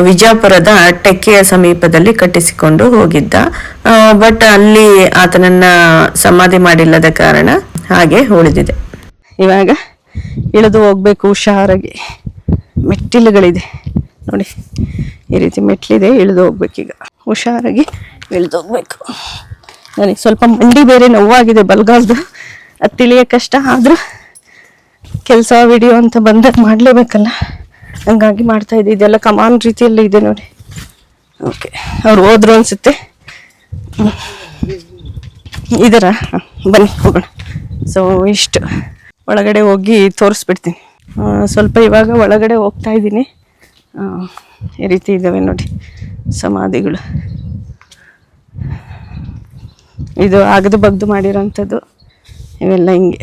[SPEAKER 1] ವಿಜಯಪುರದ ಟೆಕ್ಕೆಯ ಸಮೀಪದಲ್ಲಿ ಕಟ್ಟಿಸಿಕೊಂಡು ಹೋಗಿದ್ದ. ಬಟ್ ಅಲ್ಲಿ ಆತನನ್ನ ಸಮಾಧಿ ಮಾಡಿಲ್ಲದ ಕಾರಣ ಹಾಗೆ ಉಳಿದಿದೆ. ಇವಾಗ ಇಳಿದು ಹೋಗ್ಬೇಕು ಹುಷಾರಾಗಿ. ಮೆಟ್ಟಿಲುಗಳಿದೆ ನೋಡಿ, ಈ ರೀತಿ ಮೆಟ್ಲಿದೆ, ಇಳಿದು ಹೋಗ್ಬೇಕೀಗ. ಹುಷಾರಾಗಿ ಇಳಿದು ಹೋಗ್ಬೇಕು. ನನಗೆ ಸ್ವಲ್ಪ ಮಂಡಿ ಬೇರೆ ನೋವಾಗಿದೆ ಬಲ್ಗಾಲ್ದು, ಅದು ತಿಳಿಯೋ ಕಷ್ಟ. ಆದರೂ ಕೆಲಸ ವಿಡಿಯೋ ಅಂತ ಬಂದಾಗ ಮಾಡಲೇಬೇಕಲ್ಲ, ಹಂಗಾಗಿ ಮಾಡ್ತಾ ಇದ್ದೆ. ಇದೆಲ್ಲ ಕಮಾನ್ ರೀತಿಯಲ್ಲಿ ಇದೆ ನೋಡಿ. ಓಕೆ, ಅವ್ರು ಹೋದ್ರು ಅನಿಸುತ್ತೆ. ಇದರ ಬನ್ನಿ ಹೋಗೋಣ. ಸೊ ಇಷ್ಟು ಒಳಗಡೆ ಹೋಗಿ ತೋರಿಸ್ಬಿಡ್ತೀನಿ. ಸ್ವಲ್ಪ ಇವಾಗ ಒಳಗಡೆ ಹೋಗ್ತಾ ಇದ್ದೀನಿ. ಈ ರೀತಿ ಇದ್ದಾವೆ ನೋಡಿ ಸಮಾಧಿಗಳು. ಇದು ಅಗದು ಬಗ್ದು ಮಾಡಿರೋಂಥದ್ದು. ಇವೆಲ್ಲ ಹಿಂಗೆ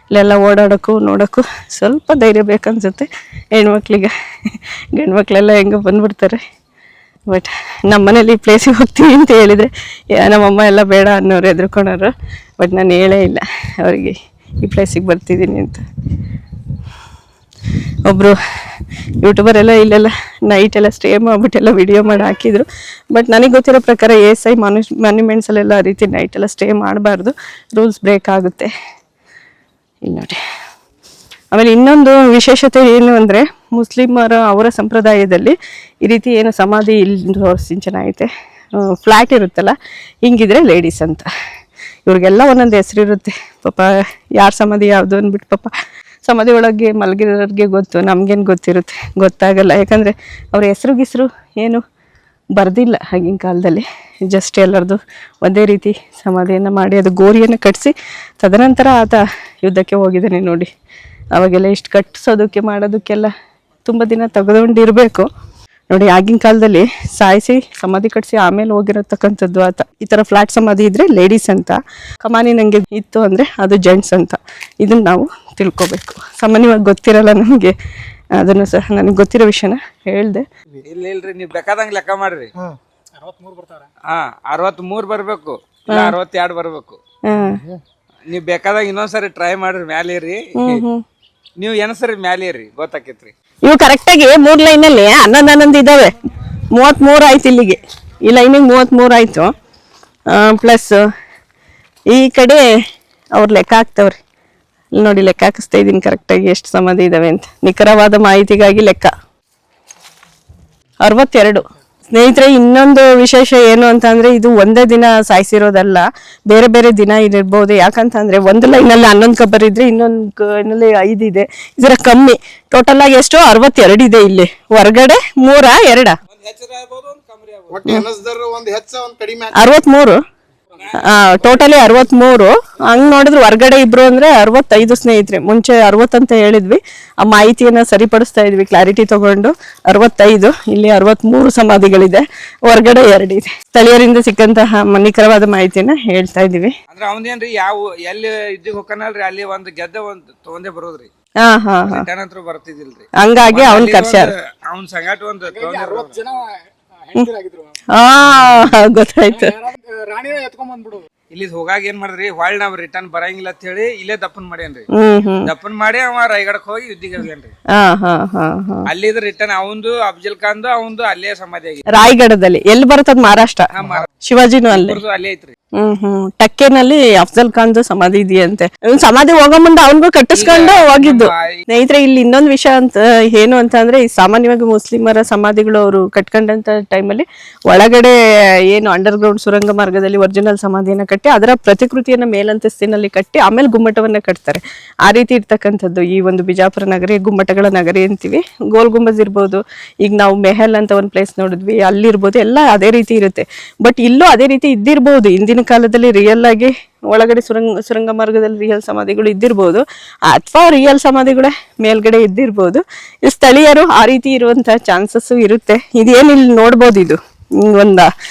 [SPEAKER 1] ಇಲ್ಲೆಲ್ಲ ಓಡಾಡೋಕ್ಕೂ ನೋಡೋಕ್ಕೂ ಸ್ವಲ್ಪ ಧೈರ್ಯ ಬೇಕನ್ಸುತ್ತೆ ಹೆಣ್ಮಕ್ಳಿಗೆ. ಗಂಡು ಮಕ್ಕಳೆಲ್ಲ ಹೆಂಗೆ ಬಂದ್ಬಿಡ್ತಾರೆ. ಬಟ್ ನಮ್ಮ ಮನೇಲಿ ಈ ಪ್ಲೇಸಿಗೆ ಹೋಗ್ತೀವಿ ಅಂತ ಹೇಳಿದರೆ ನಮ್ಮಮ್ಮ ಎಲ್ಲ ಬೇಡ ಅನ್ನೋರು ಎದ್ರುಕೊಳೋರು. ಬಟ್ ನಾನು ಹೇಳೇ ಇಲ್ಲ ಅವರಿಗೆ ಈ ಪ್ಲೇಸಿಗೆ ಬರ್ತಿದ್ದೀನಿ ಅಂತ. ಒಬ್ಬರು ಯೂಟ್ಯೂಬರ್ ಎಲ್ಲ ಇಲ್ಲೆಲ್ಲ ನೈಟೆಲ್ಲ ಸ್ಟೇ ಮಾಡಿಬಿಟ್ಟೆಲ್ಲ ವಿಡಿಯೋ ಮಾಡಿ ಹಾಕಿದ್ರು. ಬಟ್ ನನಗೆ ಗೊತ್ತಿರೋ ಪ್ರಕಾರ ASI ಮಾನ್ಯುಮೆಂಟ್ಸಲ್ಲೆಲ್ಲ ಆ ರೀತಿ ನೈಟೆಲ್ಲ ಸ್ಟೇ ಮಾಡಬಾರ್ದು, ರೂಲ್ಸ್ ಬ್ರೇಕ್ ಆಗುತ್ತೆ. ಇಲ್ಲಿ ನೋಡಿ. ಆಮೇಲೆ ಇನ್ನೊಂದು ವಿಶೇಷತೆ ಏನು ಅಂದರೆ, ಮುಸ್ಲಿಮರ ಅವರ ಸಂಪ್ರದಾಯದಲ್ಲಿ ಈ ರೀತಿ ಏನು ಸಮಾಧಿ ಇಲ್ಲಿ ಸಿಂಚನ ಐತೆ, ಫ್ಲ್ಯಾಟ್ ಇರುತ್ತಲ್ಲ, ಹಿಂಗಿದ್ರೆ ಲೇಡೀಸ್ ಅಂತ. ಇವ್ರಿಗೆಲ್ಲ ಒಂದೊಂದು ಹೆಸರು ಇರುತ್ತೆ. ಪಾಪ ಯಾರ ಸಮಾಧಿ ಯಾವುದು ಅಂದ್ಬಿಟ್ಟು ಪಾಪ ಸಮಾಧಿ ಒಳಗೆ ಮಲಗಿರೋರಿಗೆ ಗೊತ್ತು, ನಮ್ಗೇನು ಗೊತ್ತಿರುತ್ತೆ, ಗೊತ್ತಾಗಲ್ಲ. ಯಾಕಂದರೆ ಅವ್ರ ಹೆಸ್ರು ಏನು ಬರ್ದಿಲ್ಲ ಆಗಿನ ಕಾಲದಲ್ಲಿ. ಜಸ್ಟ್ ಎಲ್ಲರದು ಒಂದೇ ರೀತಿ ಸಮಾಧಿಯನ್ನು ಮಾಡಿ ಅದು ಗೋರಿಯನ್ನು ಕಟ್ಟಿಸಿ ತದನಂತರ ಆತ ಯುದ್ಧಕ್ಕೆ ಹೋಗಿದ್ದಾನೆ ನೋಡಿ. ಅವಾಗೆಲ್ಲ ಇಷ್ಟು ಕಟ್ಟಿಸೋದಕ್ಕೆ ಮಾಡೋದಕ್ಕೆಲ್ಲ ತುಂಬ ದಿನ ತೆಗೆದುಕೊಂಡಿರಬೇಕು ನೋಡಿ. ಆಗಿನ ಕಾಲದಲ್ಲಿ ಸಾಯಿಸಿ ಸಮಾಧಿ ಕಟ್ಟಿಸಿ ಆಮೇಲೆ ಹೋಗಿರತಕ್ಕಂಥದ್ದು ಆತ. ಈ ಥರ ಫ್ಲಾಟ್ ಸಮಾಧಿ ಇದ್ದರೆ ಲೇಡೀಸ್ ಅಂತ, ಕಮಾನಿ ನನಗೆ ಇತ್ತು ಅಂದರೆ ಅದು ಜೆಂಟ್ಸ್ ಅಂತ. ಇದನ್ನು ನಾವು ತಿಳ್ಕೊಬೇಕು. ಸಾಮಾನ್ಯವಾಗಿ ಗೊತ್ತಿರಲ್ಲ ನಮಗೆ, ಅದನ್ನು ಸಹ ನನಗೆ ಗೊತ್ತಿರೋ ವಿಷಯನ ಹೇಳಿದೆ.
[SPEAKER 3] ಇಲ್ರಿ ನೀವು ಬೇಕಾದಂಗೆ ಲೆಕ್ಕ ಮಾಡ್ರಿ. 63 ಬರ್ಬೇಕು, ಇಲ್ಲ 62 ಬರ್ಬೇಕು. ನೀವ್ ಬೇಕಾದಾಗ ಇನ್ನೊಂದ್ಸರಿ ಟ್ರೈ ಮಾಡ್ರಿ, ಮ್ಯಾಲೆ ಇರ್ರಿ. ನೀವು ಏನಸರಿ ಮ್ಯಾಲೆ ಇರ್ರಿ, ಗೊತ್ತಾಕೇತ್ರಿ.
[SPEAKER 1] ಇವು ಕರೆಕ್ಟಾಗಿ 3 ಲೈನಲ್ಲಿ 11 ಇದ್ದಾವೆ. 33 ಆಯ್ತು ಇಲ್ಲಿಗೆ, ಈ ಲೈನಿಗೆ 33 ಆಯ್ತು. ಪ್ಲಸ್ ಈ ಕಡೆ ಅವ್ರು ಲೆಕ್ಕ ಹಾಕ್ತವ್ರಿ. ಇಲ್ಲಿ ನೋಡಿ, ಲೆಕ್ಕ ಹಾಕಿಸ್ತಾ ಇದ್ದೀನಿ ಕರೆಕ್ಟಾಗಿ ಎಷ್ಟು ಸಮಾಧಿ ಇದ್ದಾವೆ ಅಂತ. ನಿಖರವಾದ ಮಾಹಿತಿಗಾಗಿ ಲೆಕ್ಕ 62. ಸ್ನೇಹಿತರೆ, ಇನ್ನೊಂದು ವಿಶೇಷ ಏನು ಅಂತ ಅಂದ್ರೆ, ಇದು ಒಂದೇ ದಿನ ಸಾಯಿಸಿರೋದಲ್ಲ, ಬೇರೆ ಬೇರೆ ದಿನ ಇರ್ಬೋದು. ಯಾಕಂತಂದ್ರೆ ಒಂದು ಲೈನಲ್ಲಿ 11 ಕಬ್ಬರ್ ಇದ್ರೆ ಇನ್ನೊಂದು ಲೈನಲ್ಲಿ 5 ಇದೆ. ಇದರ ಕಮ್ಮಿ. ಟೋಟಲ್ ಆಗಿ ಎಷ್ಟು 62 ಇದೆ ಇಲ್ಲಿ. ಹೊರಗಡೆ 3 2 63. ಟೋಟಲಿ 63. ಹಂಗ್ ನೋಡಿದ್ರೆ ಹೊರಗಡೆ ಇಬ್ರು ಅಂದ್ರೆ 65 ಸ್ನೇಹಿತರೆ. ಮುಂಚೆ 60 ಅಂತ ಹೇಳಿದ್ವಿ, ಆ ಮಾಹಿತಿಯನ್ನ ಸರಿಪಡಿಸ್ತಾ ಇದ್ವಿ ಕ್ಲಾರಿಟಿ ತಗೊಂಡು. 65, ಇಲ್ಲಿ 63 ಸಮಾಧಿಗಳಿದೆ, ಹೊರಗಡೆ 2 ಇದೆ. ಸ್ಥಳೀಯರಿಂದ ಸಿಕ್ಕಂತಹ ನಿಖರವಾದ ಮಾಹಿತಿಯನ್ನ ಹೇಳ್ತಾ ಇದೀವಿ.
[SPEAKER 3] ಅಂದ್ರೆ ಅವನೇನ್ರಿ ಯಾವ ಎಲ್ಲಿ ಇದ್ದಿಗೆ ಹೋಗ್ಕನಲ್ರಿ, ಅಲ್ಲಿ ಒಂದು ಗೆದ್ದ ಒಂದು ತಗೊಂಡೇ ಬರೋದ್ರಿ. ರಿಟರ್ನ್ ಹತ್ರ ಬರ್ತಿದಿಲ್ರಿ.
[SPEAKER 1] ಹಂಗಾಗಿ ಅವ್ನ್ ಕರ್ಸ್ಯಾರ.
[SPEAKER 3] ಅವ್ನ ಸಂಗಾಟ ಒಂದು
[SPEAKER 1] ಗೊತ್ತಾಯ್ತು.
[SPEAKER 3] ಇಲ್ಲಿ ಹೋಗಾಗ ಏನ್ ಮಾಡಿದ್ರಿ, ಹೊಳ್ ನಾವ್ ರಿಟರ್ನ್ ಬರಂಗಿಲ್ಲ ಅಂತ ಹೇಳಿ ಇಲ್ಲೇ ದಪ್ಪನ್ ಮಾಡ್ಯಾನ್ರಿ. ದಪ್ಪನ್ ಮಾಡಿ ಅವ ರಾಯಗಡಕ್ ಹೋಗಿ ಯುದ್ಧಿಗೆ ಹೋಗ್ಯಾನ್ರಿ. ಅಲ್ಲಿದ್ ರಿಟರ್ನ್ ಅವಂದು ಅಫ್ಜಲ್ ಖಾನ್ದು ಅವಂದು ಅಲ್ಲೇ ಸಮಾಧಿ ಆಗಿ
[SPEAKER 1] ರಾಯಗಢದಲ್ಲಿ. ಎಲ್ಲಿ ಬರ್ತದ? ಮಹಾರಾಷ್ಟ್ರ. ಶಿವಾಜಿನೂ ಅಲ್ಲೇ.
[SPEAKER 3] ಅಲ್ಲೇ ಐತ್ರಿ.
[SPEAKER 1] ಟಕ್ಕೆನಲ್ಲಿ ಅಫ್ಜಲ್ ಖಾನ್ದು ಸಮಾಧಿ ಇದೆಯಂತೆ. ಸಮಾಧಿ ಹೋಗೋ ಮುಂದೆ ಅವನ್ಗೂ ಕಟ್ಟಿಸ್ಕೊಂಡು ಹೋಗಿದ್ದು. ಸ್ನೇಹಿತರೆ, ಇಲ್ಲಿ ಇನ್ನೊಂದು ವಿಷಯ ಅಂತ ಏನು ಅಂತ ಅಂದ್ರೆ, ಈ ಸಾಮಾನ್ಯವಾಗಿ ಮುಸ್ಲಿಮರ ಸಮಾಧಿಗಳು ಅವರು ಕಟ್ಕೊಂಡಂತ ಟೈಮಲ್ಲಿ ಒಳಗಡೆ ಏನು ಅಂಡರ್ ಗ್ರೌಂಡ್ ಸುರಂಗ ಮಾರ್ಗದಲ್ಲಿ ಒರಿಜಿನಲ್ ಸಮಾಧಿಯನ್ನ ಕಟ್ಟಿ ಅದರ ಪ್ರತಿಕೃತಿಯನ್ನ ಮೇಲಂತಸ್ತಿನಲ್ಲಿ ಕಟ್ಟಿ ಆಮೇಲೆ ಗುಮ್ಮಟವನ್ನ ಕಟ್ತಾರೆ. ಆ ರೀತಿ ಇರ್ತಕ್ಕಂಥದ್ದು ಈ ಒಂದು ಬಿಜಾಪುರ ನಗರಿ, ಗುಮ್ಮಟಗಳ ನಗರಿ ಅಂತೀವಿ. ಗೋಲ್ ಗುಂಬಜ್ ಇರ್ಬೋದು, ಈಗ ನಾವು ಮೆಹಲ್ ಅಂತ ಒಂದು ಪ್ಲೇಸ್ ನೋಡಿದ್ವಿ, ಅಲ್ಲಿರ್ಬೋದು, ಎಲ್ಲ ಅದೇ ರೀತಿ ಇರುತ್ತೆ. ಬಟ್ ಇಲ್ಲೂ ಅದೇ ರೀತಿ ಇದ್ದಿರ್ಬೋದು. ಇಂದಿನ ಕಾಲದಲ್ಲಿ ರಿಯಲ್ ಆಗಿ ಒಳಗಡೆ ಸುರಂಗ ಮಾರ್ಗದಲ್ಲಿ ರಿಯಲ್ ಸಮಾಧಿಗಳು ಇದ್ದಿರ್ಬೋದು, ಅಥವಾ ರಿಯಲ್ ಸಮಾಧಿಗಳೇ ಮೇಲ್ಗಡೆ ಇದ್ದಿರ್ಬೋದು. ಸ್ಥಳೀಯರು ಆ ರೀತಿ ಇರುವಂತ ಚಾನ್ಸಸ್ ಇರುತ್ತೆ. ಇದೇನು ಇಲ್ಲಿ ನೋಡ್ಬೋದು, ಇದು ಒಂದ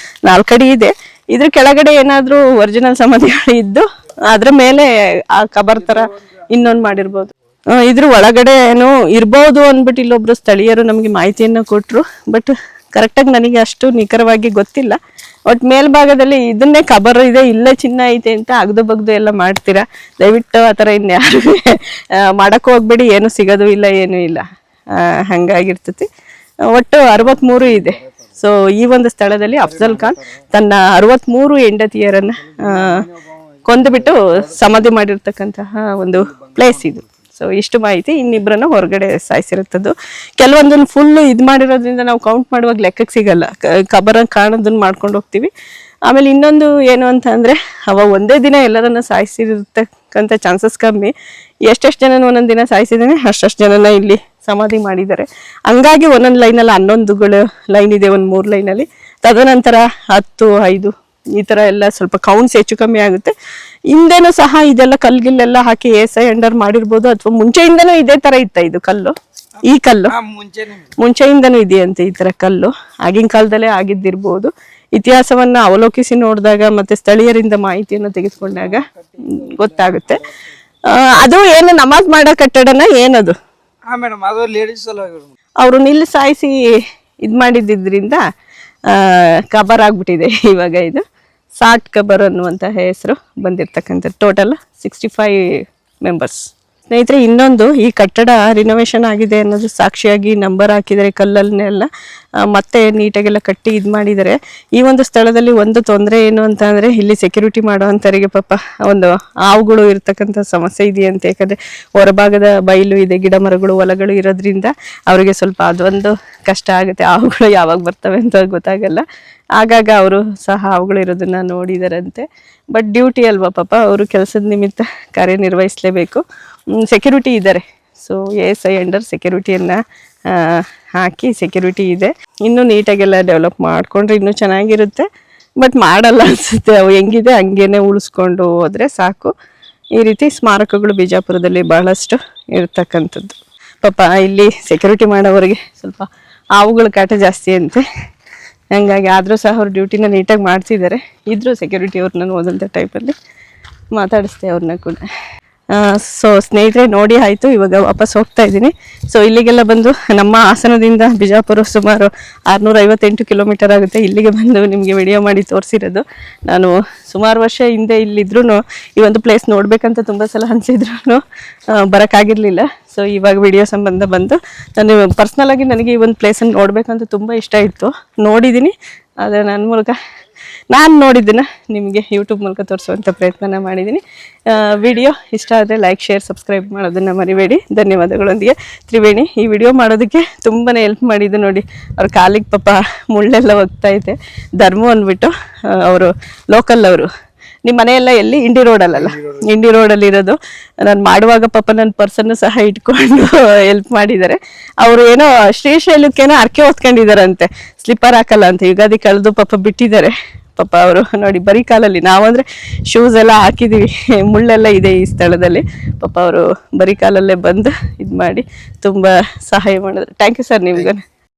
[SPEAKER 1] 4 ಅಡಿ ಇದೆ. ಇದ್ರ ಕೆಳಗಡೆ ಏನಾದ್ರೂ ಒರಿಜಿನಲ್ ಸಮಾಧಿಗಳು ಇದ್ದು ಅದ್ರ ಮೇಲೆ ಆ ಕಬರ್ ತರ ಇನ್ನೊಂದು ಮಾಡಿರ್ಬೋದು. ಇದ್ರ ಒಳಗಡೆ ಏನೋ ಇರ್ಬೋದು ಅಂದ್ಬಿಟ್ಟು ಇಲ್ಲೊಬ್ರು ಸ್ಥಳೀಯರು ನಮ್ಗೆ ಮಾಹಿತಿಯನ್ನ ಕೊಟ್ರು. ಬಟ್ ಕರೆಕ್ಟಾಗಿ ನನಗೆ ಅಷ್ಟು ನಿಖರವಾಗಿ ಗೊತ್ತಿಲ್ಲ. ಒಟ್ ಮೇಲ್ಭಾಗದಲ್ಲಿ ಇದನ್ನೇ ಕಬರ್ ಇದೆ, ಇಲ್ಲೇ ಚಿನ್ನ ಐತೆ ಅಂತ ಅಗ್ದು ಬಗ್ದು ಎಲ್ಲ ಮಾಡ್ತೀರಾ. ದಯವಿಟ್ಟು ಆ ಥರ ಇನ್ಯಾರು ಮಾಡಕ್ಕೆ ಹೋಗ್ಬೇಡಿ, ಏನು ಸಿಗೋದು ಇಲ್ಲ, ಏನೂ ಇಲ್ಲ. ಹಂಗಾಗಿರ್ತತಿ. ಒಟ್ಟು 63 ಇದೆ. ಸೊ ಈ ಒಂದು ಸ್ಥಳದಲ್ಲಿ ಅಫ್ಜಲ್ ಖಾನ್ ತನ್ನ 63 ಹೆಂಡತಿಯರನ್ನ ಕೊಂದುಬಿಟ್ಟು ಸಮಾಧಿ ಮಾಡಿರ್ತಕ್ಕಂತಹ ಒಂದು ಪ್ಲೇಸ್ ಇದು. ಸೊ ಇಷ್ಟು ಮಾಹಿತಿ. ಇನ್ನಿಬ್ಬರನ್ನ ಹೊರಗಡೆ ಸಾಯಿಸಿರುತ್ತದ್ದು. ಕೆಲವೊಂದನ್ನು ಫುಲ್ಲು ಇದು ಮಾಡಿರೋದ್ರಿಂದ ನಾವು ಕೌಂಟ್ ಮಾಡುವಾಗ ಲೆಕ್ಕಕ್ಕೆ ಸಿಗಲ್ಲ, ಕಬರ ಕಾಣೋದನ್ನ ಮಾಡ್ಕೊಂಡು ಹೋಗ್ತೀವಿ. ಆಮೇಲೆ ಇನ್ನೊಂದು ಏನು ಅಂತ ಅಂದರೆ ಅವ ಒಂದೇ ದಿನ ಎಲ್ಲರನ್ನ ಸಾಯಿಸಿರ್ತಕ್ಕಂಥ ಚಾನ್ಸಸ್ ಕಮ್ಮಿ. ಎಷ್ಟೆಷ್ಟು ಜನನ ಒಂದೊಂದು ದಿನ ಸಾಯಿಸಿದ್ದಾನೆ ಅಷ್ಟಷ್ಟು ಜನನ ಇಲ್ಲಿ ಸಮಾಧಿ ಮಾಡಿದ್ದಾರೆ. ಹಂಗಾಗಿ ಒಂದೊಂದು ಲೈನಲ್ಲಿ 11 ಲೈನ್ ಇದೆ, ಒಂದು 3 ಲೈನಲ್ಲಿ. ತದನಂತರ 10, 5 ಈ ಥರ ಎಲ್ಲ ಸ್ವಲ್ಪ ಕೌಂಟ್ಸ್ ಹೆಚ್ಚು ಕಮ್ಮಿ ಆಗುತ್ತೆ. ಹಿಂದೆನೂ ಸಹ ಇದೆಲ್ಲ ಕಲ್ಗಿಲ್ಲೆಲ್ಲ ಹಾಕಿ ಎಸ್ಐ ಅಂಡರ್ ಮಾಡಿರ್ಬೋದು, ಅಥವಾ ಮುಂಚೆಯಿಂದನೂ ಇದೇ ಥರ ಇತ್ತ ಇದು ಕಲ್ಲು. ಈ ಕಲ್ಲು ಮುಂಚೆಯಿಂದನೂ ಇದೆಯಂತೆ ಈ ಥರ ಕಲ್ಲು, ಆಗಿನ ಕಾಲದಲ್ಲೇ ಆಗಿದ್ದಿರ್ಬೋದು. ಇತಿಹಾಸವನ್ನ ಅವಲೋಕಿಸಿ ನೋಡಿದಾಗ ಮತ್ತೆ ಸ್ಥಳೀಯರಿಂದ ಮಾಹಿತಿಯನ್ನು ತೆಗೆದುಕೊಂಡಾಗ ಗೊತ್ತಾಗುತ್ತೆ. ಅದು ಏನು ನಮಾಜ್ ಮಾಡೋ ಕಟ್ಟಡನ ಏನದು ಅವರು ನಿಲ್ಲಿ ಸಾಯಿಸಿ ಇದು ಮಾಡಿದ್ರಿಂದ ಕಬರ್ ಆಗ್ಬಿಟ್ಟಿದೆ ಇವಾಗ. ಇದು ಸಾಟ್ ಕಬರ್ ಅನ್ನುವಂಥ ಹೆಸರು ಬಂದಿರತಕ್ಕಂಥ. Total 65 members. ಸ್ನೇಹಿತರೆ, ಇನ್ನೊಂದು ಈ ಕಟ್ಟಡ ರಿನೋವೇಷನ್ ಆಗಿದೆ ಅನ್ನೋದು ಸಾಕ್ಷಿಯಾಗಿ ನಂಬರ್ ಹಾಕಿದರೆ ಕಲ್ಲನ್ನೆಲ್ಲ ಮತ್ತೆ ನೀಟಾಗೆಲ್ಲ ಕಟ್ಟಿ ಇದು ಮಾಡಿದ್ದಾರೆ. ಈ ಒಂದು ಸ್ಥಳದಲ್ಲಿ ಒಂದು ತೊಂದರೆ ಏನು ಅಂತ ಅಂದರೆ ಇಲ್ಲಿ ಸೆಕ್ಯೂರಿಟಿ ಮಾಡೋವಂಥವರಿಗೆ ಪಾಪ ಒಂದು ಹಾವುಗಳು ಇರ್ತಕ್ಕಂಥ ಸಮಸ್ಯೆ ಇದೆಯಂತೆ. ಯಾಕಂದರೆ ಹೊರಭಾಗದ ಬಯಲು ಇದೆ, ಗಿಡ ಮರಗಳು ಹೊಲಗಳು ಇರೋದ್ರಿಂದ ಅವರಿಗೆ ಸ್ವಲ್ಪ ಅದೊಂದು ಕಷ್ಟ ಆಗುತ್ತೆ. ಹಾವುಗಳು ಯಾವಾಗ ಬರ್ತವೆ ಅಂತ ಗೊತ್ತಾಗಲ್ಲ. ಆಗಾಗ ಅವರು ಸಹ ಹಾವುಗಳು ಇರೋದನ್ನ ನೋಡಿದಾರಂತೆ. ಬಟ್ ಡ್ಯೂಟಿ ಅಲ್ವಾ ಪಾಪ, ಅವರು ಕೆಲಸದ ನಿಮಿತ್ತ ಕಾರ್ಯನಿರ್ವಹಿಸಲೇಬೇಕು. ಸೆಕ್ಯೂರಿಟಿ ಇದ್ದಾರೆ. ಸೊ ಎಸ್ಐ ಅಂಡರ್ ಸೆಕ್ಯೂರಿಟಿಯನ್ನು ಹಾಕಿ ಸೆಕ್ಯೂರಿಟಿ ಇದೆ. ಇನ್ನೂ ನೀಟಾಗೆಲ್ಲ ಡೆವಲಪ್ ಮಾಡಿಕೊಂಡ್ರೆ ಇನ್ನೂ ಚೆನ್ನಾಗಿರುತ್ತೆ. ಬಟ್ ಮಾಡಲ್ಲ ಅನಿಸುತ್ತೆ. ಅವು ಹೆಂಗಿದೆ ಹಂಗೇನೆ ಉಳಿಸ್ಕೊಂಡು ಹೋದರೆ ಸಾಕು. ಈ ರೀತಿ ಸ್ಮಾರಕಗಳು ಬಿಜಾಪುರದಲ್ಲಿ ಬಹಳಷ್ಟು ಇರ್ತಕ್ಕಂಥದ್ದು. ಪಾಪ ಇಲ್ಲಿ ಸೆಕ್ಯೂರಿಟಿ ಮಾಡೋವರಿಗೆ ಸ್ವಲ್ಪ ಹಾವುಗಳ ಕಾಟ ಜಾಸ್ತಿ ಅಂತೆ. ಹಂಗಾಗಿ ಆದರೂ ಸಹ ಅವ್ರ ಡ್ಯೂಟಿನ ನೀಟಾಗಿ ಮಾಡ್ತಿದ್ದಾರೆ. ಇದ್ರೂ ಸೆಕ್ಯೂರಿಟಿ ಅವ್ರನ್ನ ಓದಂಥ ಟೈಪಲ್ಲಿ ಮಾತಾಡಿಸ್ದೆ ಅವ್ರನ್ನ ಕೂಡ. ಸೊ ಸ್ನೇಹಿತರೆ, ನೋಡಿ ಆಯಿತು, ಇವಾಗ ವಾಪಸ್ ಹೋಗ್ತಾ ಇದ್ದೀನಿ. ಸೊ ಇಲ್ಲಿಗೆಲ್ಲ ಬಂದು ನಮ್ಮ ಹಾಸನದಿಂದ ಬಿಜಾಪುರ ಸುಮಾರು 658 ಕಿಲೋಮೀಟರ್ ಆಗುತ್ತೆ. ಇಲ್ಲಿಗೆ ಬಂದು ನಿಮಗೆ ವಿಡಿಯೋ ಮಾಡಿ ತೋರಿಸಿರೋದು. ನಾನು ಸುಮಾರು ವರ್ಷ ಹಿಂದೆ ಇಲ್ಲಿದ್ರೂ ಈ ಒಂದು ಪ್ಲೇಸ್ ನೋಡಬೇಕಂತ ತುಂಬ ಸಲ ಅನಿಸಿದ್ರು ಬರೋಕ್ಕಾಗಿರಲಿಲ್ಲ. ಸೊ ಇವಾಗ ವಿಡಿಯೋ ಸಂಬಂಧ ಬಂದು ನಾನು ಪರ್ಸ್ನಲಾಗಿ ನನಗೆ ಈ ಒಂದು ಪ್ಲೇಸನ್ನು ನೋಡಬೇಕಂತ ತುಂಬ ಇಷ್ಟ ಇತ್ತು. ನೋಡಿದ್ದೀನಿ, ಆದರೆ ನನ್ನ ಮೂಲಕ ನಾನು ನೋಡಿದ್ದನ್ನು ನಿಮಗೆ ಯೂಟ್ಯೂಬ್ ಮೂಲಕ ತೋರಿಸುವಂಥ ಪ್ರಯತ್ನ ಮಾಡಿದ್ದೀನಿ. ವಿಡಿಯೋ ಇಷ್ಟ ಆದರೆ ಲೈಕ್, ಶೇರ್, ಸಬ್ಸ್ಕ್ರೈಬ್ ಮಾಡೋದನ್ನು ಮರಿಬೇಡಿ. ಧನ್ಯವಾದಗಳೊಂದಿಗೆ ತ್ರಿವೇಣಿ ಈ ವಿಡಿಯೋ ಮಾಡೋದಕ್ಕೆ ತುಂಬಾ ಹೆಲ್ಪ್ ಮಾಡಿದ್ದು. ನೋಡಿ, ಅವ್ರ ಕಾಲಿಗೆ ಪಾಪ ಮುಳ್ಳೆಲ್ಲ ಹೋಗ್ತಾಯಿದೆ. ಧರ್ಮ ಅಂದ್ಬಿಟ್ಟು ಅವರು ಲೋಕಲ್ ಅವರು. ನಿಮ್ಮ ಮನೆಯೆಲ್ಲ ಎಲ್ಲಿ? ಇಂಡಿ ರೋಡಲ್ಲ? ಇಂಡಿ ರೋಡಲ್ಲಿ ಇರೋದು. ನಾನು ಮಾಡುವಾಗ ಪಾಪ ನನ್ನ ಪರ್ಸನ್ನು ಸಹ ಇಟ್ಕೊಂಡು ಹೆಲ್ಪ್ ಮಾಡಿದ್ದಾರೆ. ಅವರು ಏನೋ ಶ್ರೀಶೈಲಕ್ಕೇನೋ ಅರ್ಕೆ ಹೊತ್ಕೊಂಡಿದ್ದಾರಂತೆ, ಸ್ಲಿಪ್ಪರ್ ಹಾಕಲ್ಲ ಅಂತ. ಯುಗಾದಿ ಕಳೆದು ಪಾಪ ಬಿಟ್ಟಿದ್ದಾರೆ. ಪಾಪ ಅವರು ನೋಡಿ ಬರೀ ಕಾಲಲ್ಲಿ, ನಾವಂದರೆ ಶೂಸ್ ಎಲ್ಲ ಹಾಕಿದ್ದೀವಿ, ಮುಳ್ಳೆಲ್ಲ ಇದೆ ಈ ಸ್ಥಳದಲ್ಲಿ. ಪಾಪ ಅವರು ಬರೀ ಕಾಲಲ್ಲೇ ಬಂದು ಇದು ಮಾಡಿ ತುಂಬ ಸಹಾಯ ಮಾಡಿದ್ರು. ಥ್ಯಾಂಕ್ ಯು ಸರ್ ನಿಮ್ಗೆ.